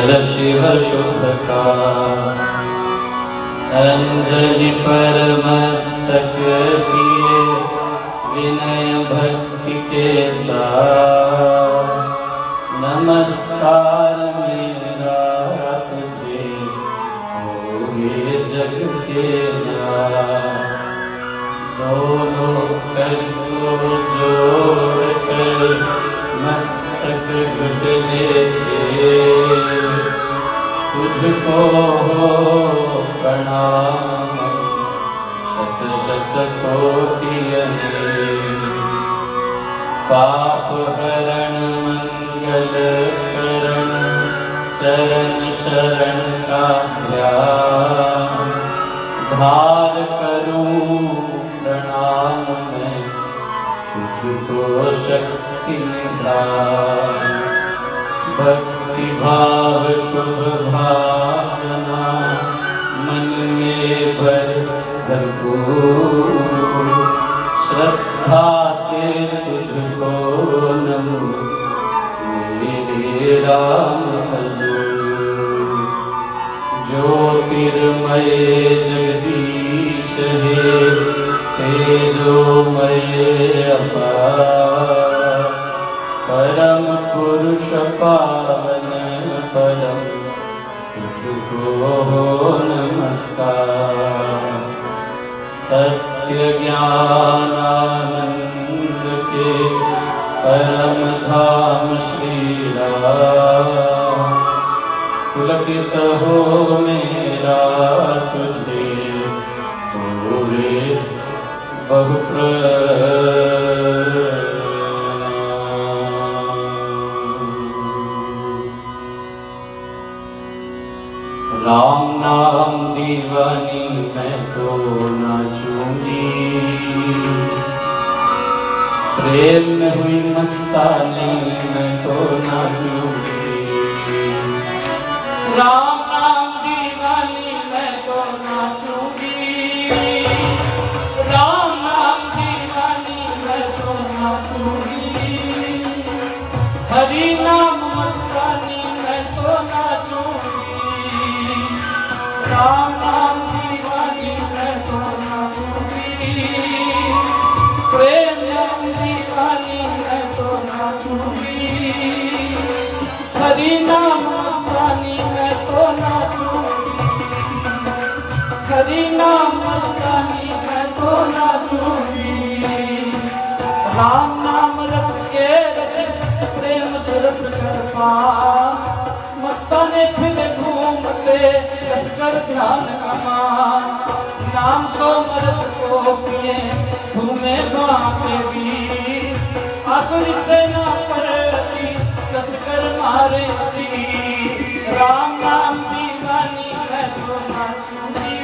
चल शिव शुभका अंजलि पर मस्तक किए विनय भक्ति के साथ नमस्कार मेरा तुझे होगे जग के नाथ। दोनों कर को जोड़ कर मस्तक घुटने के तुझको हो प्रणाम शत शत कोटि पाप हरण मंगल करण चरण शरण का ध्यान धार करूं प्रणाम मैं तुझको शक्ति निधान। भक्ति भाव शुभ भावना मन में भरपूर श्रद्धा से तुझको नमो मेरे राम हजूर। ज्योतिर्मय जगदीश है तेजोमय अपार परम पुरुष पावन परम तुझको हो नमस्कार। सत्य ज्ञान आनंद के परम धाम श्री राम पुलकित हो मेरा तुझे पूरे बहु राम नाम दीवानी मैं तो नाचूंगी प्रेम में हुई मस्तानी मैं तो नाचूंगी। राम नाम दीवानी मैं तो नाचूंगी राम नाम दीवानी मैं तो नाचूंगी हरि नाम मस्तानी मैं तो नाचूंगी। राम नाम दीवानी मैं तो नाचूंगी प्रेम नाम दीवानी मैं तो नाचूंगी हरि नाम मस्तानी मैं तो नाचूंगी हरि नाम मस्तानी मैं तो नाचूंगी। राम नाम रस के रस प्रेम सरस करवा मस्ताने फिर घूमते कसकर ध्यान कमा नाम सोमरस को पिए घूमे बांके भी आसुरी सेना पर कसकर मारे थी। राम नाम दीवानी मैं तो नाचूंगी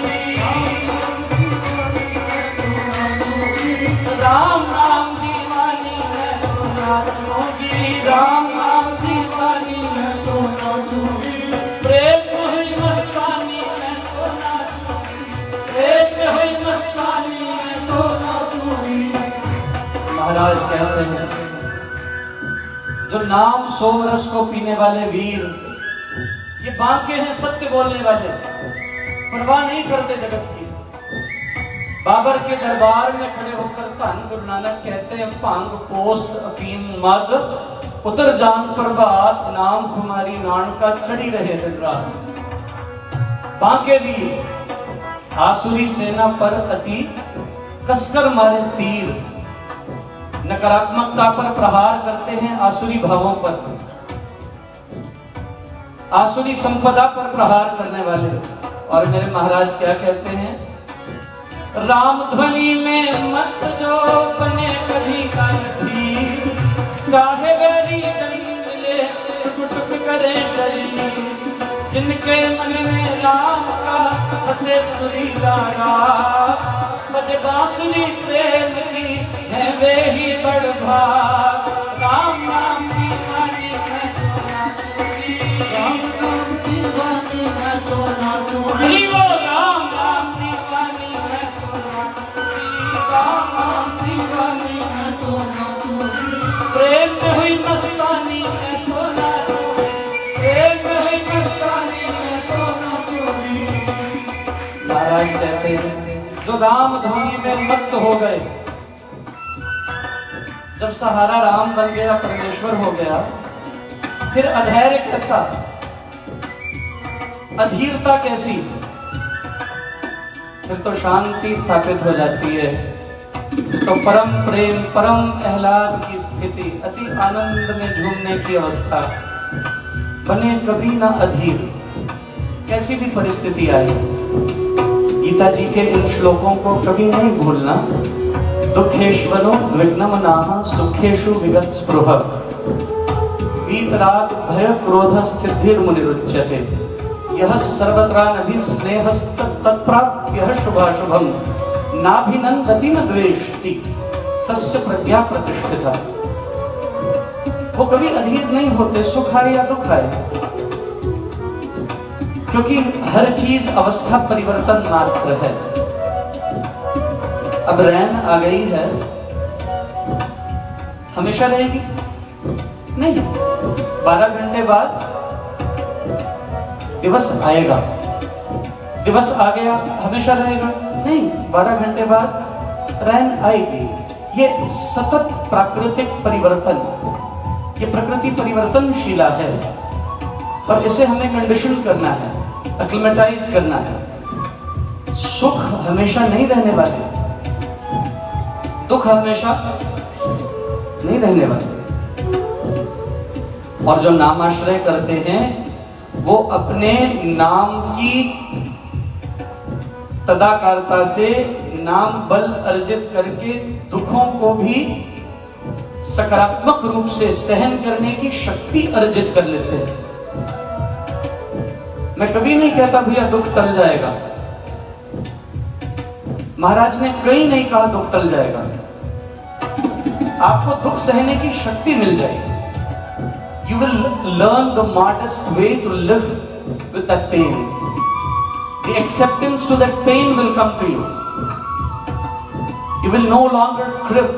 राम नाम दीवानी मैं तो नाचूंगी राम नाम दीवानी मैं तो नाचूंगी प्रेम हुई मस्तानी मैं तो नाचूंगी प्रेम हुई मस्तानी मैं तो नाचूंगी। महाराज कहते हैं जो नाम सोमरस को पीने वाले वीर ये बांके हैं सत्य बोलने वाले परवाह नहीं करते जगत की। बाबर के दरबार में खड़े होकर धन गुरु नानक कहते हैं भांग पोस्त अफीम मद उतर जान प्रभात नाम कुमारी नान का चढ़ी रहे दिन रात। बांके वीर आसुरी सेना पर अति कसकर मारे तीर नकारात्मकता पर प्रहार करते हैं आसुरी भावों पर आसुरी संपदा पर प्रहार करने वाले। और मेरे महाराज क्या कहते हैं राम ध्वनि में मस्त जो बने कभी का नसीब चाहे वैरी मिले टुक टुक करे शरीर जिनके मन में राम का हसे सुरीला राग बजे बांसुरी प्रेम की है वे ही बड़ भाग। राम नाम दीवानी मैं तो नाचूंगी राम नाम दीवानी मैं तो नाचूंगी वो राम नाम दीवानी मैं तो नाचूंगी राम नाम दीवानी मैं तो नाचूंगी प्रेम में हुई मस्तानी मैं तो नाचूंगी प्रेम में हुई कहते हैं, जो राम धुनी में मस्त हो गए। जब सहारा राम बन गया, परमेश्वर हो गया, फिर अधैर्य कैसा, अधीरता कैसी, फिर तो शांति स्थापित हो जाती है। तो परम प्रेम, परम आह्लाद की स्थिति, अति आनंद में झूमने की अवस्था, बने कभी ना अधीर, कैसी भी परिस्थिति आए। गीता जी के इन श्लोकों को कभी नहीं भूलना। दुखेश्वरो द्विग्नमनाः सुखेषु विगत स्पृह, वीतराग भय क्रोध स्थितिर्मुनिरुच्यते, यह सर्वत्र नभिस्नेहस्तत्प्राप्य शुभाशुभम, नाभिनन्दति न द्वेष्टि, तस्य प्रज्ञा प्रतिष्ठिता। वो कभी अधीर नहीं होते, सुख आए या दुख आए, क्योंकि हर चीज अवस्था परिवर्तन मात्र है। अब रैन आ गई है, हमेशा रहेगी नहीं। 12 घंटे बाद दिवस आएगा, दिवस आ गया, हमेशा रहेगा नहीं। 12 घंटे बाद रैन आएगी। ये सतत प्राकृतिक परिवर्तन, ये प्रकृति परिवर्तनशीला है और इसे हमें कंडीशन करना है, एक्लिमेटाइज करना है। सुख हमेशा नहीं रहने वाले, दुख हमेशा नहीं रहने वाले। और जो नामाश्रय करते हैं वो अपने नाम की तदाकारता से नाम बल अर्जित करके दुखों को भी सकारात्मक रूप से सहन करने की शक्ति अर्जित कर लेते हैं। मैं कभी नहीं कहता भैया दुख टल जाएगा, महाराज ने कहीं नहीं कहा दुख टल जाएगा। आपको दुख सहने की शक्ति मिल जाएगी। You will learn the modest way to live with that pain. The acceptance to that pain will come to you. You will no longer crib.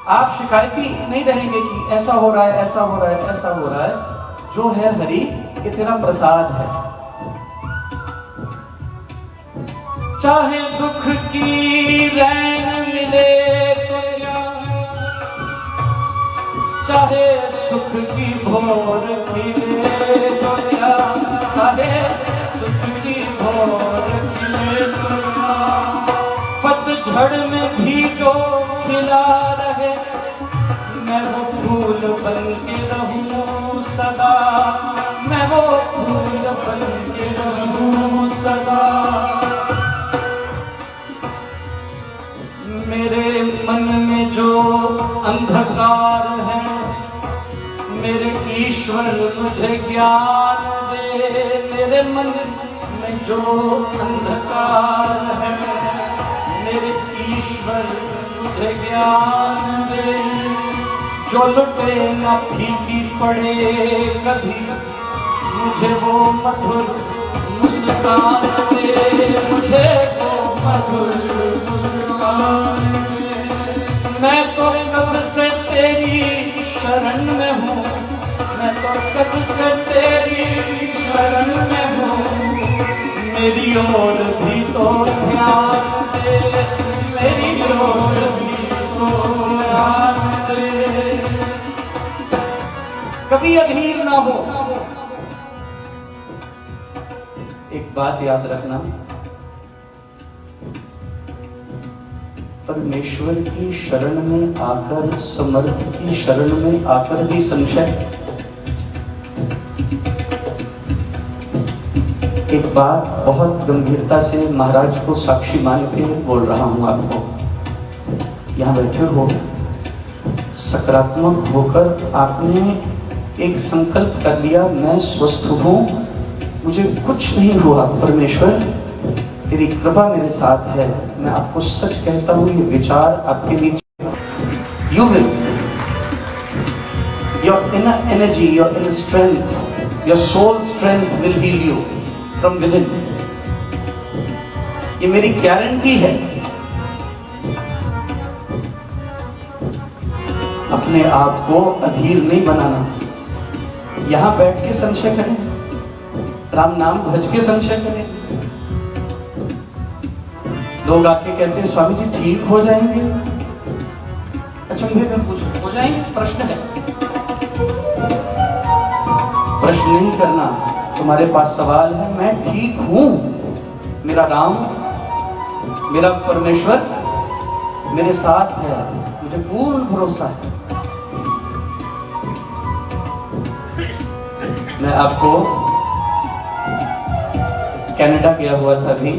आप शिकायती नहीं रहेंगे कि ऐसा हो रहा है, ऐसा हो रहा है, ऐसा हो रहा है। जो है हरि, ये तेरा प्रसाद है। चाहे दुख की रैन मिले तो क्या, चाहे सुख की भोर खिले तो क्या, चाहे सुख की भोर खिले तो क्या, पतझड़ में भी जो खिला रहे, मैं वो फूल बन के रहूं सदा, मैं वो फूल बन के रहूं सदा। मेरे मन में जो अंधकार है, मेरे ईश्वर मुझे ज्ञान दे। मेरे मन में जो अंधकार है, मेरे ईश्वर मुझे ज्ञान दे। जो लुटे न फीकी पड़े कभी, मुझे वो मधुर मुस्कान दे, मुझे वो मधुर मुस्कान दे। मैं तो कब से तेरी शरण में हूँ, मैं तो कब से तेरी शरण में हूँ। मेरी ओर भी तो ध्यान दे, मेरी ओर भी तो ध्यान दे। कभी अधीर ना हो। एक बात याद रखना, परमेश्वर की शरण में आकर, समर्थ की शरण में आकर भी संशय। एक बात बहुत गंभीरता से महाराज को साक्षी मान के बोल रहा हूं आपको। यहां बैठे हो, सकारात्मक होकर आपने एक संकल्प कर लिया, मैं स्वस्थ हूं, मुझे कुछ नहीं हुआ, परमेश्वर तेरी कृपा मेरे साथ है। मैं आपको सच कहता हूं, ये विचार आपके नीचे, you will, your inner energy, your inner strength, your soul strength will heal you from within. ये मेरी गारंटी है। अपने आप को अधीर नहीं बनाना। यहां बैठ के संशय करें, राम नाम भज के संशय करें, लोग आके कहते हैं स्वामी जी ठीक हो जाएंगे। अच्छा मुझे मैं पूछूं, हो जाएंगे? प्रश्न है, प्रश्न नहीं करना। तुम्हारे पास सवाल है, मैं ठीक हूं, मेरा राम, मेरा परमेश्वर मेरे साथ है, मुझे पूर्ण भरोसा है। मैं आपको कनाडा गया हुआ था अभी,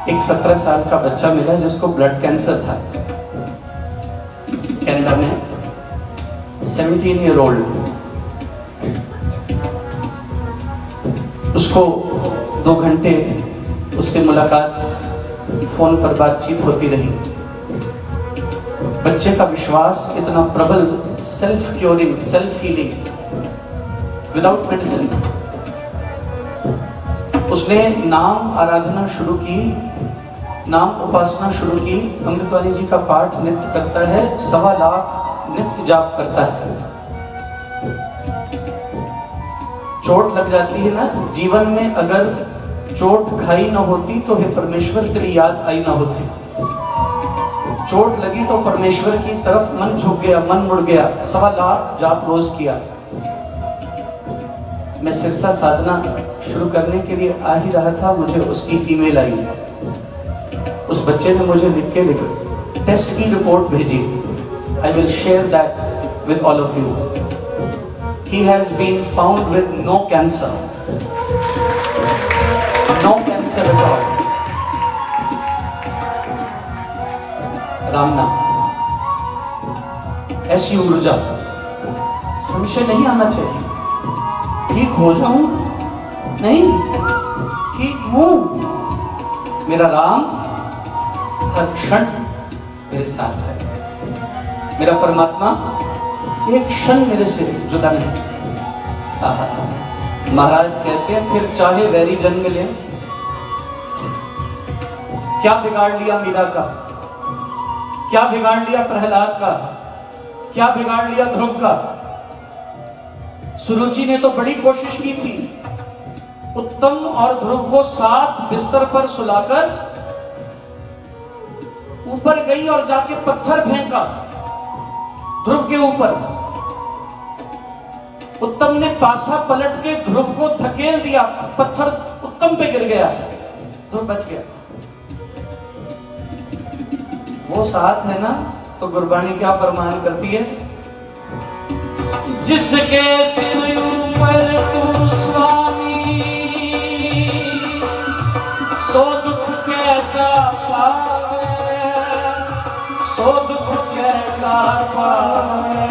एक 17 साल का बच्चा मिला जिसको ब्लड कैंसर था कनाडा में, 17 ईयर ओल्ड। उसको 2 घंटे उससे मुलाकात, फोन पर बातचीत होती रही। बच्चे का विश्वास इतना प्रबल, self curing, self healing without medicine. उसने नाम आराधना शुरू की, नाम उपासना शुरू की। अमृतवाणी जी का पाठ नित्य करता है, 1.25 लाख नित्य जाप करता है। चोट लग जाती है ना जीवन में, अगर चोट खाई ना होती तो हे परमेश्वर तेरी याद आई ना होती। चोट लगी तो परमेश्वर की तरफ मन झुक गया, मन मुड़ गया। 1.25 लाख जाप रोज किया। मैं सिरसा साधना शुरू करने के लिए आ ही रहा था, मुझे उसकी ईमेल आई। उस बच्चे ने मुझे लिख के टेस्ट की रिपोर्ट भेजी। I will share that with all of you. He has been found with no cancer. No cancer at all. Ram नाम, ऐसी ऊर्जा, संशय नहीं आना चाहिए। ठीक हो जाऊं? नहीं, ठीक हूं। मेरा राम हर क्षण मेरे साथ है। मेरा परमात्मा एक क्षण मेरे से जुदा नहीं। महाराज कहते हैं फिर चाहे वैरी जन्म ले। क्या बिगाड़ लिया मीरा का, क्या बिगाड़ लिया प्रहलाद का, क्या बिगाड़ लिया ध्रुव का। सुरुचि ने तो बड़ी कोशिश की थी, उत्तम और ध्रुव को साथ बिस्तर पर सुलाकर ऊपर गई और जाके पत्थर फेंका ध्रुव के ऊपर। उत्तम ने पासा पलट के ध्रुव को धकेल दिया, पत्थर उत्तम पे गिर गया, ध्रुव बच गया। वो साथ है ना, तो गुरबाणी क्या फरमान करती है? जिसके सिर ऊपर तू स्वामी, सो दुख कैसा पावे, सो दुख कैसा पावे,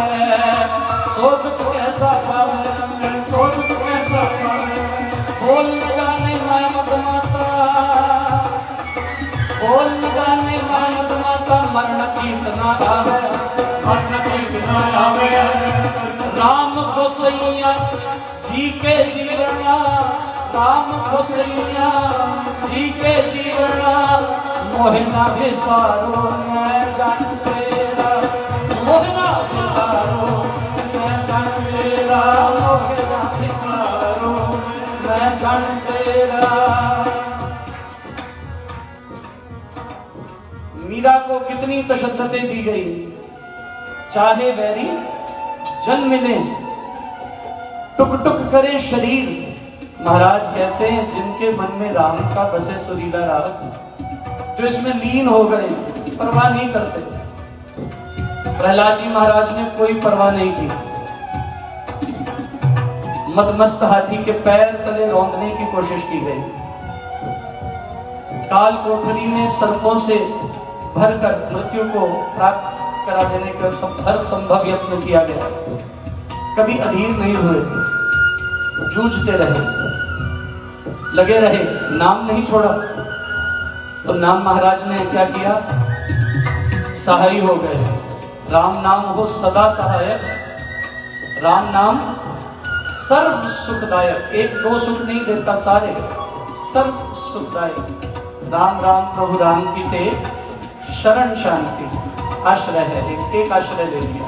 सो दुख कैसा पावे, सो दुख कैसा पावे। बोल लगाने मैं मत माता, बोल लगाने मैं मत माता, मरण चीतना आवे, मरण चीतना आवे। राम को सैया जी के जीवना, राम को सैया जी के जीवना, मोहना विसारो मैं जान तेरा, मोहना विसारो मैं जान तेरा, मोहना विसारो मैं जान तेरा। मीरा को कितनी तशद्दुदें दी गई, चाहे वैरी जन मिले, टुक टुक करे शरीर। महाराज कहते हैं जिनके मन में राम का बसे सुरीला राग, जो इसमें लीन हो गए, परवाह नहीं करते। प्रहलाद जी महाराज ने कोई परवाह नहीं की, मदमस्त हाथी के पैर तले रौंदने की कोशिश की गई। काल कोठरी में सर्पों से भरकर मृत्यु को प्राप्त करा देने का हर संभव यत्न किया गया। कभी अधीर नहीं हुए, जूझते रहे, लगे रहे, नाम नहीं छोड़ा। तो नाम महाराज ने क्या किया? सहाय हो गए। राम नाम हो सदा सहायक, राम नाम सर्व सुखदायक। एक दो सुख नहीं देता, सारे सर्व सुखदायक। राम राम प्रभु राम की टेक, शरण शांति आश्रय है। एक आश्रय ले लिया,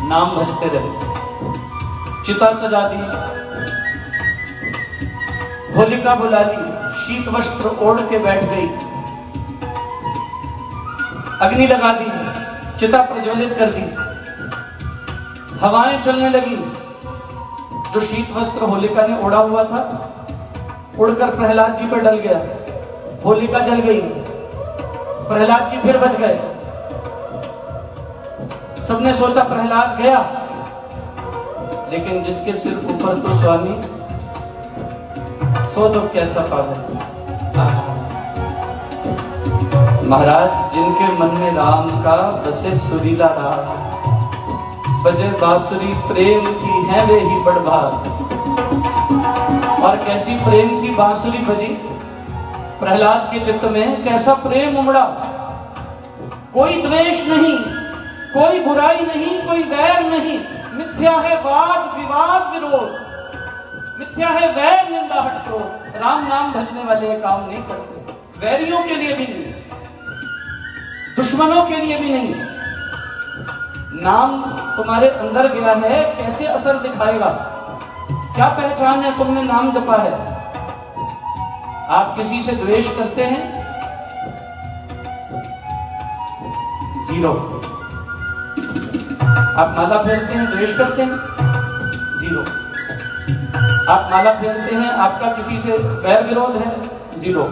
नाम भजते रहे। चिता सजा दी, होलिका बुला ली, शीत वस्त्र ओढ़ के बैठ गई, अग्नि लगा दी, चिता प्रज्वलित कर दी, हवाएं चलने लगी। जो शीत वस्त्र होलिका ने ओढ़ा हुआ था उड़कर प्रहलाद जी पर डल गया, होलिका जल गई, प्रहलाद जी फिर बच गए। सबने सोचा प्रहलाद गया, लेकिन जिसके सिर ऊपर तो स्वामी, सो तो कैसा पावे। महाराज, जिनके मन में राम का बसे सुरीला राग, बजे बांसुरी प्रेम की है वे ही बड़ भाग। और कैसी प्रेम की बांसुरी बजी प्रहलाद के चित्त में, कैसा प्रेम उमड़ा। कोई द्वेष नहीं, कोई बुराई नहीं, कोई वैर नहीं। मिथ्या है वाद विवाद विरोध, मिथ्या है वैर निंदा हटक्रोध। राम नाम भजने वाले ये काम नहीं करते, वैरियों के लिए भी नहीं, दुश्मनों के लिए भी नहीं। नाम तुम्हारे अंदर गया है, कैसे असर दिखाएगा? क्या पहचान है तुमने नाम जपा है? आप किसी से द्वेष करते हैं? जीरो। आप माला फेरते हैं, द्वेष करते हैं? जीरो। आप माला फेरते हैं, आपका किसी से वैर विरोध है? जीरो।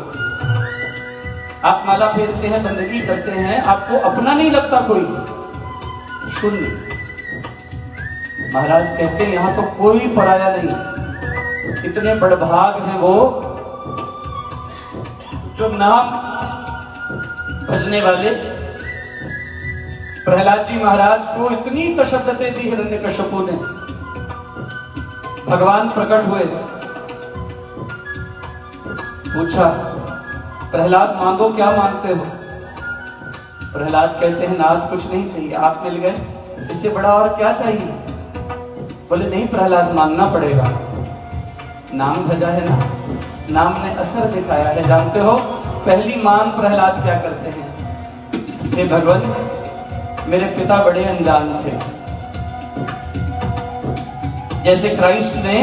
आप माला फेरते हैं, बंदगी करते हैं, आपको अपना नहीं लगता कोई? शून्य। महाराज कहते हैं यहां तो कोई पराया नहीं। इतने बड़भाग हैं वो जो नाम भजने वाले। प्रहलाद जी महाराज को इतनी तशद्दतें दी हिरण्यकश्यपु ने। भगवान प्रकट हुए, पूछा प्रहलाद मांगो, क्या मांगते हो? प्रहलाद कहते हैं नाथ कुछ नहीं चाहिए, आप मिल गए, इससे बड़ा और क्या चाहिए? बोले नहीं प्रहलाद, मांगना पड़ेगा। नाम भजा है ना, नाम ने असर दिखाया है। जानते हो पहली मांग प्रहलाद क्या करते हैं? हे भगवान, मेरे पिता बड़े अनजान थे। जैसे क्राइस्ट ने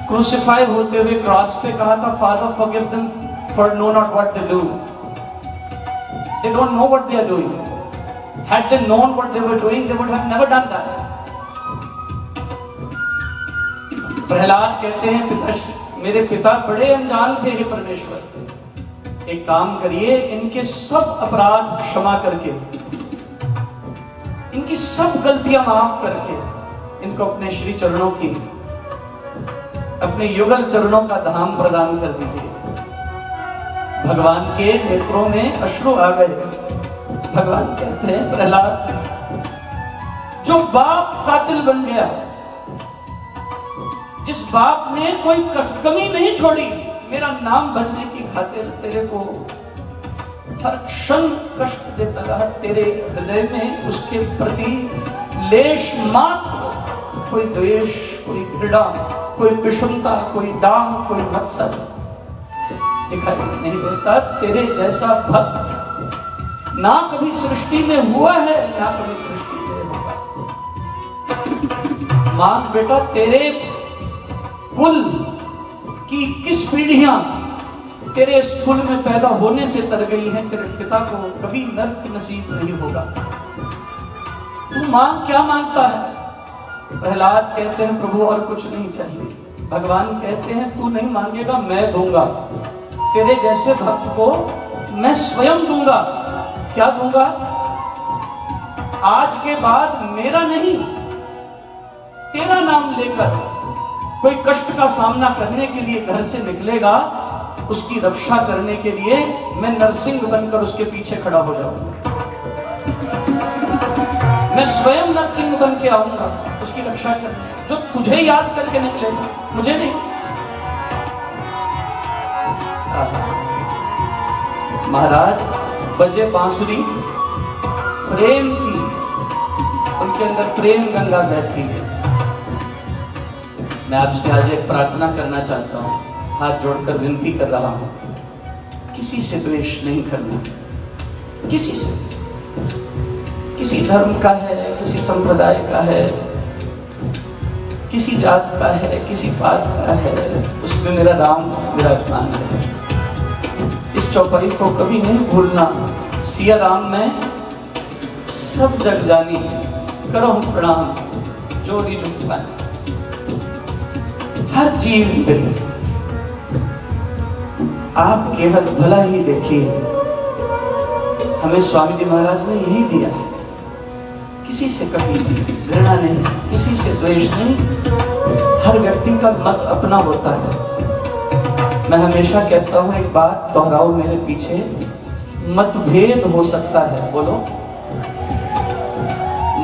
क्रूसिफाई होते हुए क्रॉस पे कहा था, father forgive them for no not what they do. They don't know what they are doing. Had they known what they were doing, they would have never done that. Prahlad कहते हैं पिताश्री, मेरे पिता बड़े अनजान थे हे परमेश्वर, एक काम करिए, इनके सब अपराध क्षमा करके, इनकी सब गलतियां माफ करके, इनको अपने श्री चरणों की, अपने युगल चरणों का धाम प्रदान कर दीजिए। भगवान के नेत्रों में अश्रु आ गए। भगवान कहते हैं प्रहलाद, जो बाप कातिल बन गया, जिस बाप ने कोई कमी नहीं छोड़ी मेरा नाम भजने की खातिर, तेरे को हर क्षण कष्ट देता रहा, तेरे हृदय में उसके प्रति लेश मात्र कोई द्वेष, कोई घृणा, कोई विषमता, कोई दाह, कोई मत्सर दिखाई नहीं देता। तेरे जैसा भक्त ना कभी सृष्टि में हुआ है, ना कभी सृष्टि में होगा। मां बेटा, तेरे कुल की किस पीढ़ियां तेरे इस कुल में पैदा होने से तर गई हैं, तेरे पिता को कभी नर्क नसीब नहीं होगा। तू मांग, क्या मांगता है? प्रहलाद कहते हैं प्रभु और कुछ नहीं चाहिए। भगवान कहते हैं तू नहीं मांगेगा, मैं दूंगा। तेरे जैसे भक्त को मैं स्वयं दूंगा। क्या दूंगा? आज के बाद मेरा नहीं, तेरा नाम लेकर कोई कष्ट का सामना करने के लिए घर से निकलेगा, उसकी रक्षा करने के लिए मैं नरसिंह बनकर उसके पीछे खड़ा हो जाऊंगा। मैं स्वयं नरसिंह बन के आऊंगा उसकी रक्षा करने। जो तुझे याद करके निकलेगा, मुझे नहीं। महाराज बजे बांसुरी प्रेम की, उनके अंदर प्रेम गंगा बहती है। मैं आपसे आज एक प्रार्थना करना चाहता हूं, हाथ जोड़कर विनती कर रहा हूं, किसी से द्वेष नहीं करना। किसी से, किसी धर्म का है, किसी संप्रदाय का है, किसी जात का है, किसी पात का है, उसमें मेरा राम विराजमान है। चौपाई को कभी नहीं भूलना। सिया राम में सब जग जानी, करो प्रणाम जोरी जुगपानी। हर जीव दिल आप केवल भला ही देखिए। हमें स्वामी जी महाराज ने यही दिया है, किसी से कभी घृणा नहीं, किसी से द्वेष नहीं। हर व्यक्ति का मत अपना होता है। मैं हमेशा कहता हूं, एक बात दोहराओ मेरे पीछे, मतभेद हो सकता है, बोलो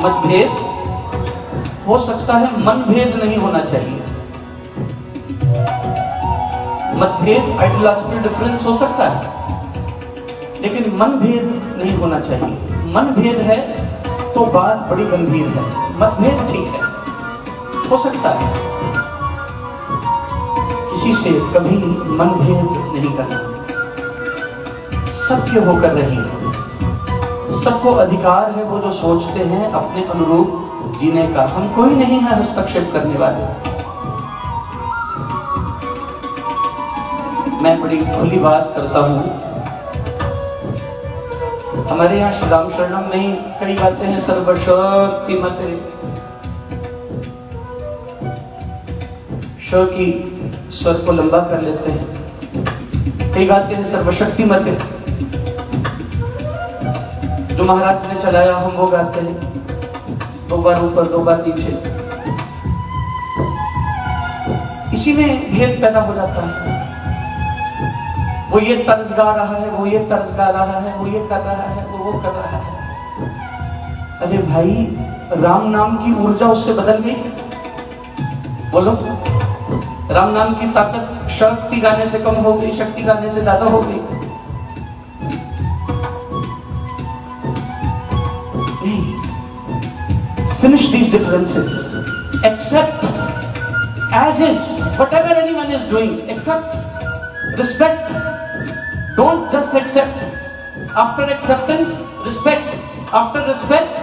मतभेद हो सकता है, मनभेद नहीं होना चाहिए। मतभेद आइडियोलॉजिकल डिफरेंस हो सकता है, लेकिन मनभेद नहीं होना चाहिए। मनभेद है तो बात बड़ी गंभीर है, मतभेद ठीक है, हो सकता है। किसी से कभी मनभेद नहीं करना, सत्य होकर रहिए। सबको अधिकार है वो जो सोचते हैं अपने अनुरूप जीने का। हम कोई नहीं है हस्तक्षेप करने वाले। मैं बड़ी खुली बात करता हूं। हमारे यहाँ श्री राम शरणम में ही कई बातें हैं, सर्वशक्तिमते श की स्वर को लंबा कर लेते हैं। कई गाते हैं सर्वशक्तिमते, जो महाराज ने चलाया हम वो गाते हैं, 2 बार ऊपर 2 बार नीचे। इसी में भेद पैदा हो जाता है। वो ये तर्ज गा रहा है, वो ये तर्ज गा रहा है, वो ये कर रहा है, वो कर रहा है। अरे भाई, राम नाम की ऊर्जा उससे बदल गई। बोलो, राम नाम की ताकत शक्ति गाने से कम हो गई, शक्ति गाने से ज्यादा हो गई? Finish these differences. Accept as is whatever anyone is doing. Accept, respect. Don't just accept. After acceptance, respect. After respect,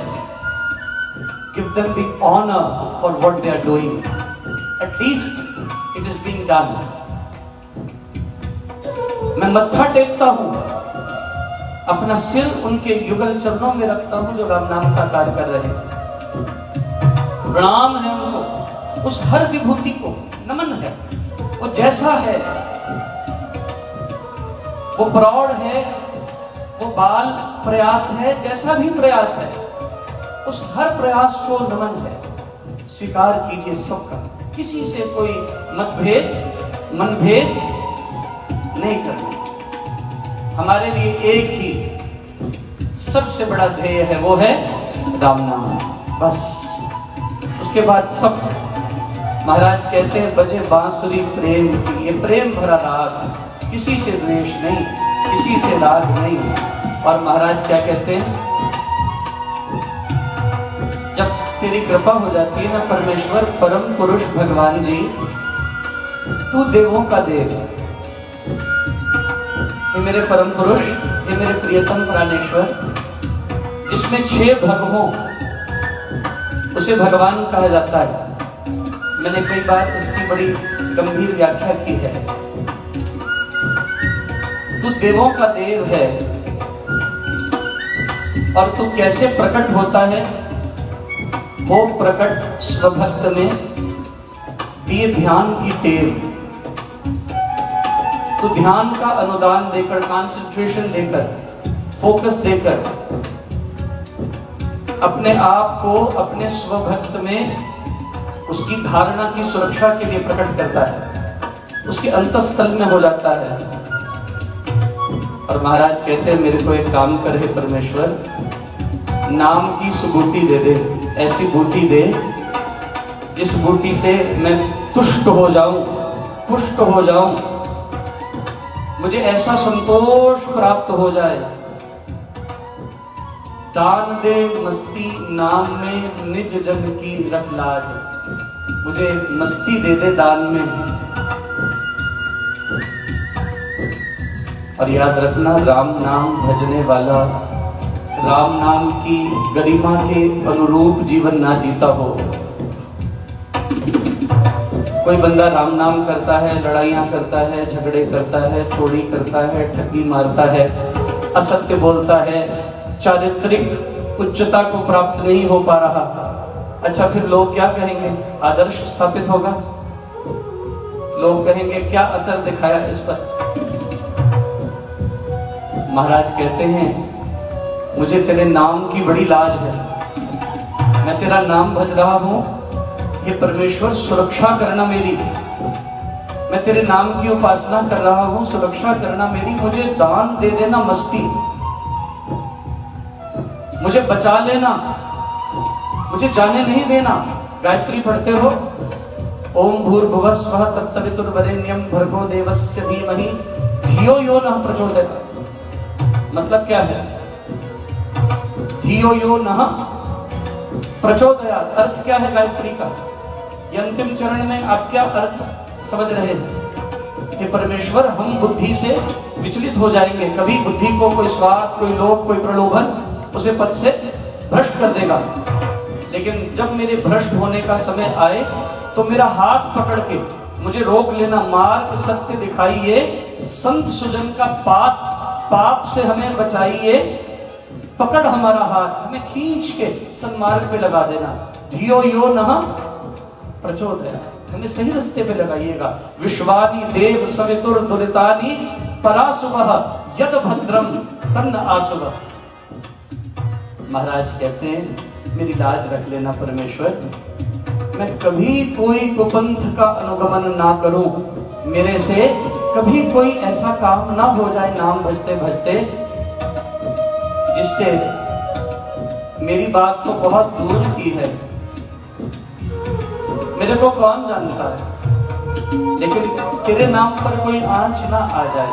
give them the honor for what they are doing. At least it is being done. मैं मत्था टेकता हूं, अपना सिर उनके युगल चरणों में रखता हूं जो राम नाम का कार्य कर रहे हैं। प्रणाम है उनको, उस हर विभूति को नमन है। वो जैसा है, वो प्रौढ़ है, वो बाल प्रयास है, जैसा भी प्रयास है, उस हर प्रयास को नमन है। स्वीकार कीजिए सबका। किसी से कोई मतभेद मनभेद नहीं करना। हमारे लिए एक ही सबसे बड़ा ध्येय है, वो है राम नाम। बस उसके बाद सब। महाराज कहते हैं, बजे बांसुरी प्रेम की, ये प्रेम भरा राग, किसी से द्वेष नहीं, किसी से राग नहीं। और महाराज क्या कहते हैं, जब तेरी कृपा हो जाती है ना परमेश्वर, परम पुरुष भगवान जी, तू देवों का देव, हे मेरे परम पुरुष, हे मेरे प्रियतम प्राणेश्वर, जिसमें 6 भग हों उसे भगवान कहा जाता है। मैंने कई बार इसकी बड़ी गंभीर व्याख्या की है। तू देवों का देव है, और तू कैसे प्रकट होता है? वो प्रकट स्वभक्त में दिए ध्यान की टेव। तो ध्यान का अनुदान देकर, कंसंट्रेशन देकर, फोकस देकर अपने आप को अपने स्वभक्त में उसकी धारणा की सुरक्षा के लिए प्रकट करता है, उसके अंतःस्थल में हो जाता है। और महाराज कहते हैं, मेरे को एक काम कर हे परमेश्वर, नाम की सुबूटी दे दे, ऐसी बूटी दे जिस बूटी से मैं तुष्ट हो जाऊं, पुष्ट हो जाऊं, मुझे ऐसा संतोष प्राप्त हो जाए। दान दे मस्ती नाम में निज जन की रख लाज, मुझे मस्ती दे दे दान में। और याद रखना, राम नाम भजने वाला राम नाम की गरिमा के अनुरूप जीवन ना जीता हो, कोई बंदा राम नाम करता है, लड़ाइयाँ करता है, झगड़े करता है, चोरी करता है, ठगी मारता है, असत्य बोलता है, चारित्रिक उच्चता को प्राप्त नहीं हो पा रहा। अच्छा, फिर लोग क्या कहेंगे? आदर्श स्थापित होगा? लोग कहेंगे क्या असर दिखाया इस पर? महाराज कहते हैं मुझे तेरे नाम की बड़ी लाज है, मैं तेरा नाम भज रहा हूं, ये परमेश्वर सुरक्षा करना मेरी, मैं तेरे नाम की उपासना कर रहा हूं, सुरक्षा करना मेरी, मुझे दान दे देना मस्ती, मुझे बचा लेना, मुझे जाने नहीं देना। गायत्री पढ़ते हो, ओम भूर्भुवः स्वः तत्सवितुर्वरेण्यं भर्गो देवस्य धीमहि धियो यो नः प्रचोदयात्। मतलब क्या है? धियो यो नः प्रचोदयात्। अर्थ क्या है गायत्री का? ये अंतिम चरण में आप क्या अर्थ समझ रहे हैं कि परमेश्वर हम बुद्धि से विचलित हो जाएंगे, कभी बुद्धि को कोई स्वार्थ, कोई लोभ, कोई प्रलोभन उसे पद से भ्रष्ट कर देगा, लेकिन जब मेरे भ्रष्ट होने का समय आए तो मेरा हाथ पकड़ के मुझे रोक लेना, मार्ग सत्य दिखाइए, संत सुजन का पाप से हमें बचाइए, पकड़ हमारा हाथ, हमें खींच के सन्मार्ग पे लगा देना। धियो यो नः प्रचोदयात्, हमें सही रास्ते पे लगाइएगा। विश्वानि देव सवितुर दुरितानि परासुवः यद भद्रम तन्न आसुवः। महाराज कहते हैं मेरी लाज रख लेना परमेश्वर, मैं कभी कोई कुपंथ का अनुगमन ना करूं, मेरे से कभी कोई ऐसा काम ना हो जाए नाम भजते भजते जिससे मेरी बात तो बहुत दूर की है, मेरे को कौन जानता है, लेकिन तेरे नाम पर कोई आंच ना आ जाए,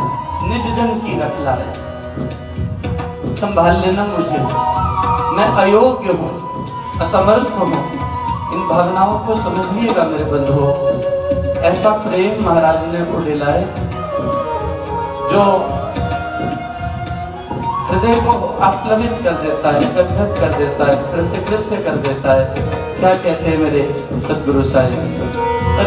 निज जन की रख लाए, संभाल लेना मुझे, मैं अयोग्य हूं, असमर्थ हूं। इन भावनाओं को समझिएगा मेरे बंधुओं। ऐसा प्रेम महाराज ने उड़िलाए जो हृदय को आप्लवित कर देता है, गदगद कर देता है, कृत्य कर देता है। क्या कहते हैं मेरे सदगुरु साहिब?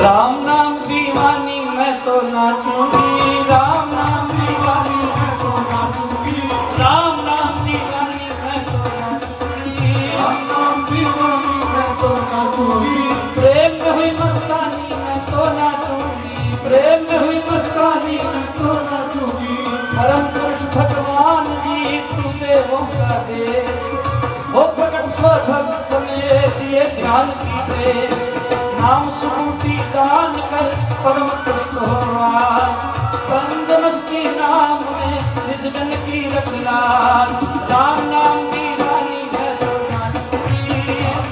राम नाम दीवानी मैं तो नाचूंगी, राम नाम दीवानी मैं तो नाचूंगी, राम नाम दीवानी मैं तो नाचूंगी, राम नाम दीवानी मैं तो नाचूंगी, प्रेम में हुई मस्तानी मैं तो नाचूंगी, प्रेम में हुई मस्तानी मैं तो नाचूंगी। परम पुरुष भगवान जी तू देवों का देव, हो प्रकट स्वभक्त में दिए ध्यान की प्रेम, नाम सुकूति दान कर परम कृष्ण हो, पंचमस्ती नाम में निज जन की रखना। राम नाम दीवानी है तो नाचूंगी,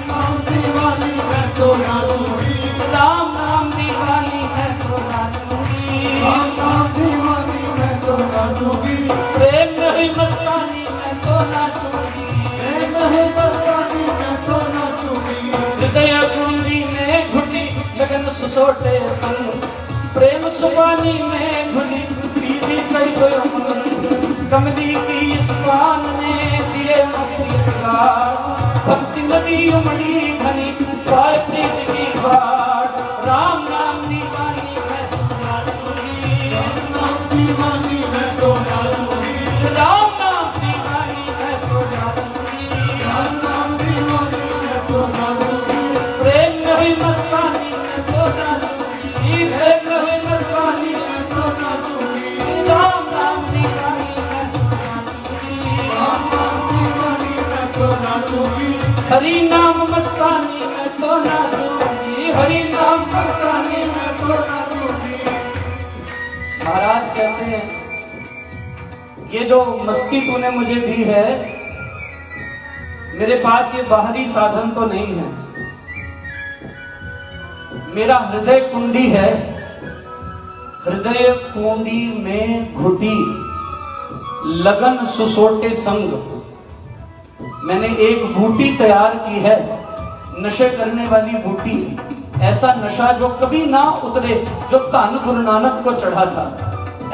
नाम दीवानी है तो नाचूंगी, राम नाम दीवानी है तो नाचूंगी, राम नाम दीवानी है तो नाचूंगी, प्रेम में हुई मस्तानी मैं तो नाचूंगी, प्रेम में हुई मस्तानी मैं तो नाचूंगी। हृदय कुंजी में घुटी लगन सुसोटे संग, प्रेम सुपानी में घुटी पीली सही कमली की इस पान में दिए मसीहा, भक्ति नदी उमड़ी घनी पाए प्रेम की बाट। राम नाम दीवानी मैं तो नाचूंगी, राम नाम दीवानी मैं तो नाचूंगी, राम नाम दीवानी मैं तो नाचूंगी, राम नाम दीवानी मैं तो नाचूंगी, प्रेम में हुई मस्तानी मैं तो नाचूंगी, प्रेम में हुई मस्तानी मैं तो नाचूंगी, राम नाम दीवानी मैं तो नाचूंगी, राम नाम दीवानी मैं तो नाचूंगी, हरि नाम मस्तानी मैं तो नाचूंगी, हरि नाम मस्तानी मैं तो नाचूंगी। महाराज कहते हैं ये जो मस्ती तूने मुझे दी है, मेरे पास ये बाहरी साधन तो नहीं है, मेरा हृदय कुंडी है, हृदय कुंडी में घुटी लगन सुसोटे संग, मैंने एक बूटी तैयार की है, नशे करने वाली बूटी, ऐसा नशा जो कभी ना उतरे, जो धन गुरु नानक को चढ़ा था,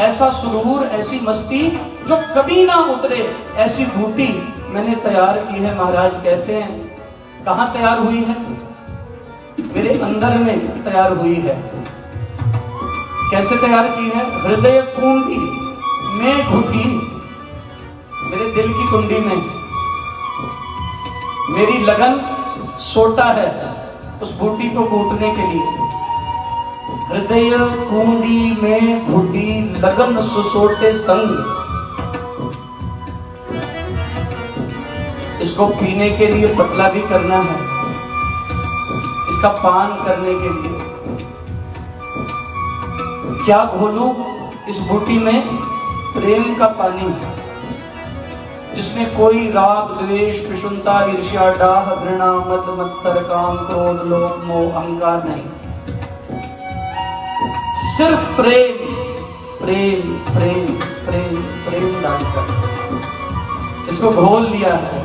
ऐसा सुरूर, ऐसी मस्ती जो कभी ना उतरे, ऐसी बूटी मैंने तैयार की है। महाराज कहते हैं कहाँ तैयार हुई है? मेरे अंदर में तैयार हुई है। कैसे तैयार की है? हृदय कुंडी में घुटी, मेरे दिल की कुंडी में मेरी लगन सोटा है उस बूटी को कूटने के लिए। हृदय कुंडी में घुटी लगन सुसोटे संग, इसको पीने के लिए पतला भी करना है, इसका पान करने के लिए क्या घोलूं इस बूटी में? प्रेम का पानी, जिसमें कोई राग द्वेष प्रशुनता ईर्ष्या डाह घृणा मद मत्सर काम क्रोध लोभ मोह अहंकार नहीं, सिर्फ प्रेम प्रेम प्रेम प्रेम प्रेम डालकर इसको घोल लिया है।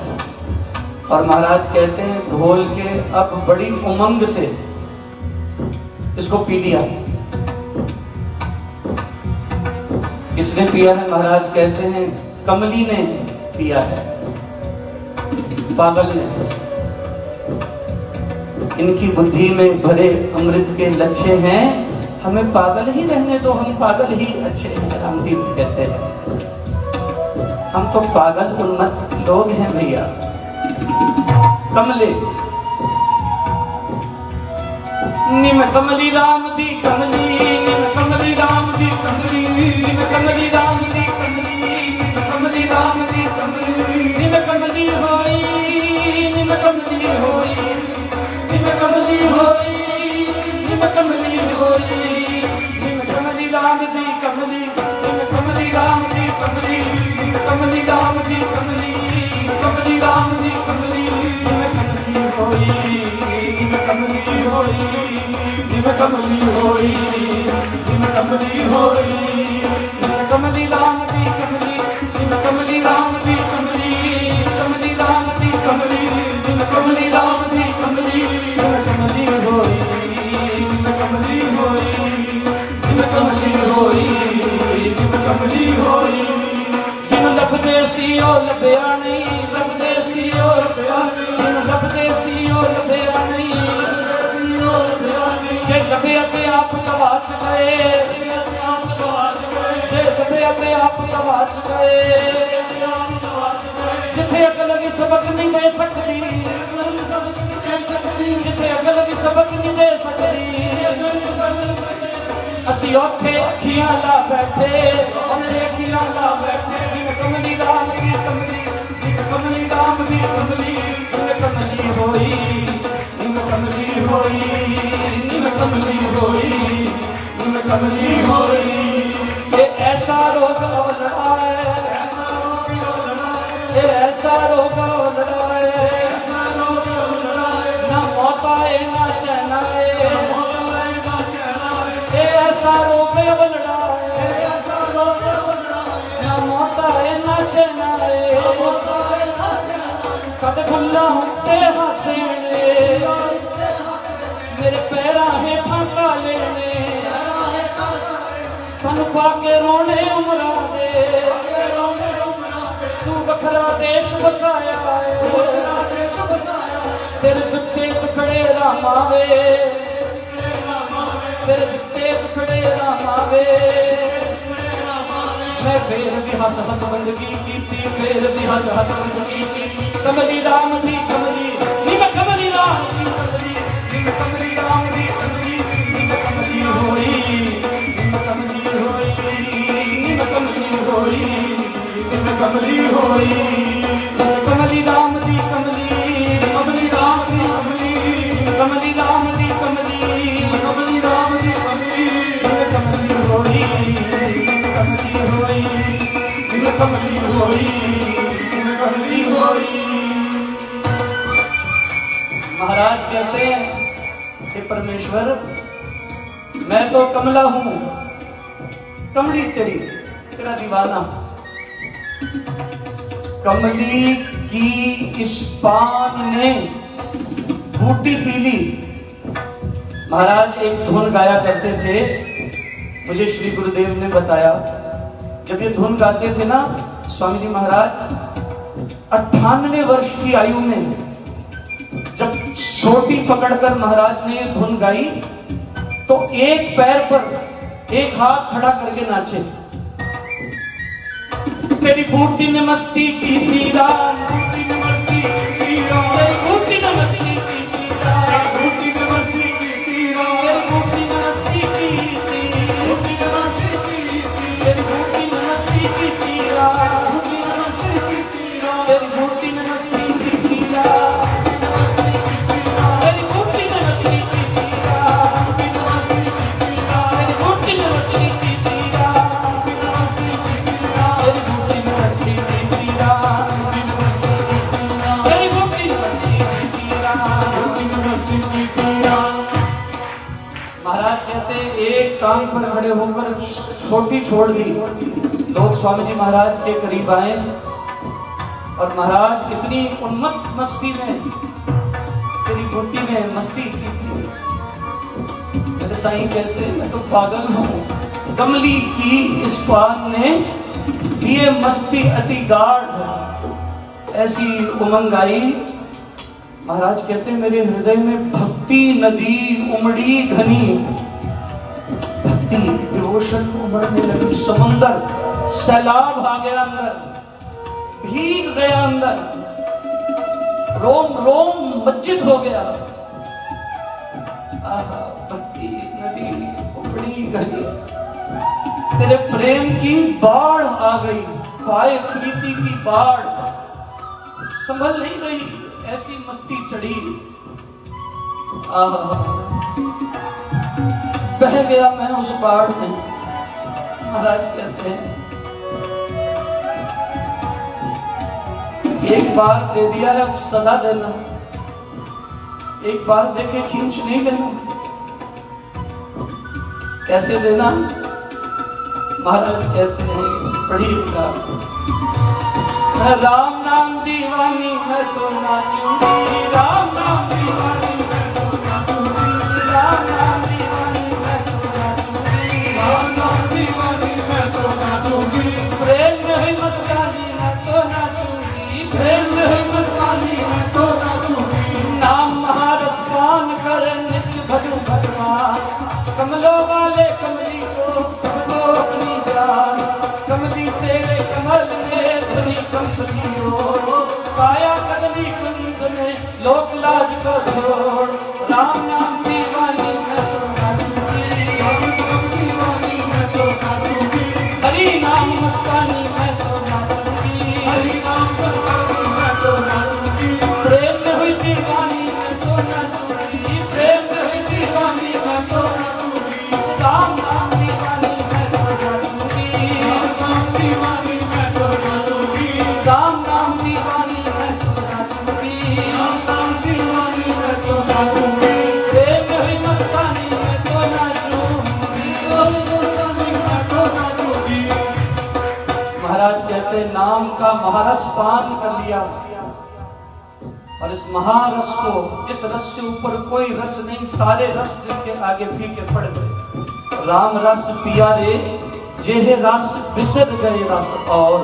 और महाराज कहते हैं घोल के अब बड़ी उमंग से इसको पी लिया। किसने पिया है? महाराज कहते हैं कमली ने पिया है, पागल ने। इनकी बुद्धि में भरे अमृत के लच्छे हैं, हमें पागल ही रहने दो, हम पागल ही अच्छे हैं। रामतीर्थ कहते हैं हम तो पागल उन्मत्त लोग हैं भैया। कमले निम कमली राम दी कमली, निम कमली राम दी कमली, निम कमली राम दी कमली, निम कमली राम दी कमली, निम कमली होई, निम कमली होई, निम कमली होई, निम कमली होई, निम कमली राम दी कमली, निम कमली राम दी कमली, निम कमली राम दी कमली, कमली राम दी कमली, निम कमली होई, निम कमली होई, निम कमली होई, निम कमली होई, निम कमली राम दी कमली, निम कमली राम दी कमली, कमली राम दी कमली, निम कमली राम दी कमली, निम कमली होई, निम कमली होई, निम कमली होई, निम कमली होई। जिन लभदे सी ओ लभया नहीं, लभदे सी ओ लभया नहीं, जिन लभदे सी ओ लभया नहीं, जे लभे ते आप गवाच गए, जे लभे ते आप गवाच गए, जिथे अकल भी सबक नहीं दे सकती, जिथे अकल भी सबक नहीं दे सकती, असी औखे अखियां ला बैठे, औखे अखियां ला बैठे, कमली राम की कमली, कमली राम की कमली, कमली होई, कमली होई, कमली होई, कमली होई। ये ऐसा रोग लड़ा है, ये ऐसा रोग लड़ा है, ना मौत आए ना चैन आए, ये ऐसा रोग लड़ा है, ना मौत आए ना चैन आए, सद खुला होते हंसने, मेरे पैरा में फांका लेने, सन पाके रोने उमरा दे, तू बखरा देश बसाया है, तेरे जुत्ते टुकड़े रामावे, तेरे जुत्ते टुकड़े रामावे। मैं फेर भी हस हस बंदगी कीती, फेर भी हस हस बंदगी कीती, कमली राम दी कमली, नी मैं कमली राम दी कमली, नी कमली राम दी कमली, नी कमली होई, नी कमली होई, नी कमली होई, नी कमली होई, कमली राम दी कमली, कमली राम दी कमली, कमली राम दी कमली, कमली राम दी कमली, कमली होई, कमली होई, कमली होई, कमली होई। महाराज कहते हैं कि परमेश्वर मैं तो कमला हूं, कमली तेरी, तेरा दीवाना। कमली की इस पान ने बूटी पीली। महाराज एक धुन गाया करते थे, मुझे श्री गुरुदेव ने बताया। जब ये धुन गाते थे ना स्वामी जी महाराज, 98 वर्ष की आयु में जब सोटी पकड़कर महाराज ने ये धुन गाई, तो एक पैर पर एक हाथ खड़ा करके नाचे। तेरी बूटी ने मस्ती की थी राम, बूटी ने मस्ती की थी राम, तेरी बूटी ने मस्ती की थी राम, बूटी ने मस्ती की थी राम, तेरी बूटी ने मस्ती की थी, बूटी ने मस्ती की थी, तेरी बूटी ने मस्ती की थी राम, बूटी ने मस्ती की थी राम, तेरी बूटी ने मस्ती की थी राम, तेरी बूटी ने मस्ती की थी राम, तेरी बूटी ने मस्ती की थी राम, तेरी बूटी ने मस्ती की थी राम, तेरी बूटी ने मस्ती की थी राम। महाराज कहते एक टांग पर खड़े होकर छोटी छोड़ दी। लोग स्वामी जी महाराज के करीब आए और महाराज इतनी उन्मत्त मस्ती में तेरी बूटी में मस्ती की थी। मेरे साईं कहते हैं मैं तो पागल हूँ, कमली की इस पान ने दिए मस्ती अति गाढ़, ऐसी उमंग आई। महाराज कहते हैं मेरे हृदय में भक्ति नदी उमड़ी घनी, भक्ति डिवोशन उमड़ने लगी, समंदर सैलाब आ गया अंदर, भीग गया अंदर, रोम रोम मज्जिद हो गया। आहा भक्ति नदी उमड़ी घनी, तेरे प्रेम की बाढ़ आ गई, पाए प्रीति की बाढ़, संभल नहीं रही, ऐसी मस्ती चढ़ी। बह गया मैं उस बाढ़ में। महाराज कहते हैं एक बार दे दिया है सदा देना, एक बार देखे खींच नहीं लेना। कैसे देना? महाराज कहते हैं पढ़िएगा, राम नाम दीवानी मैं तो नाचूंगी, राम नाम दीवानी मैं तो नाचूंगी, राम नाम दीवानी मैं तो नाचूंगी, राम नाम दीवानी मैं तो नाचूंगी, प्रेम में हुई मस्तानी मैं तो नाचूंगी, प्रेम में हुई मस्तानी मैं तो नाचूंगी, नाम महारस पान कर नित्य भजू भगवान, कमलों वाले कमली को कमलो अपनी जान, कमली तेरे कमल में धनी कंपनी हो, पाया कदमी कुंद में लोक लाज को छोड़, राम नाम दीवानी मैं तो नाचूंगी, राम नाम दीवानी मैं तो नाचूंगी, हरि नाम मस्तानी मैं तो नाचूंगी, हरि नाम मस्तानी मैं तो नाचूंगी, प्रेम में हुई दीवानी मैं तो नाचूंगी, प्रेम में हुई दीवानी मैं तो नाचूंगी, राम नाम दीवानी मैं तो नाचूंगी, राम नाम दीवानी मैं तो नाचूंगी, राम नाम दीवानी मैं तो नाचूंगी, राम नाम दीवानी मैं तो नाचूंगी, प्रेम में हुई मस्तानी मैं तो नाचूंगी, मस्तानी मैं तो नाचूंगी। महाराज कहते नाम का महारस पान कर लिया और इस महारस को, जिस रस से ऊपर कोई रस नहीं, सारे रस जिसके आगे फीके पड़ गए। राम रस पिया रे जेहे रस बिसर गए रस, और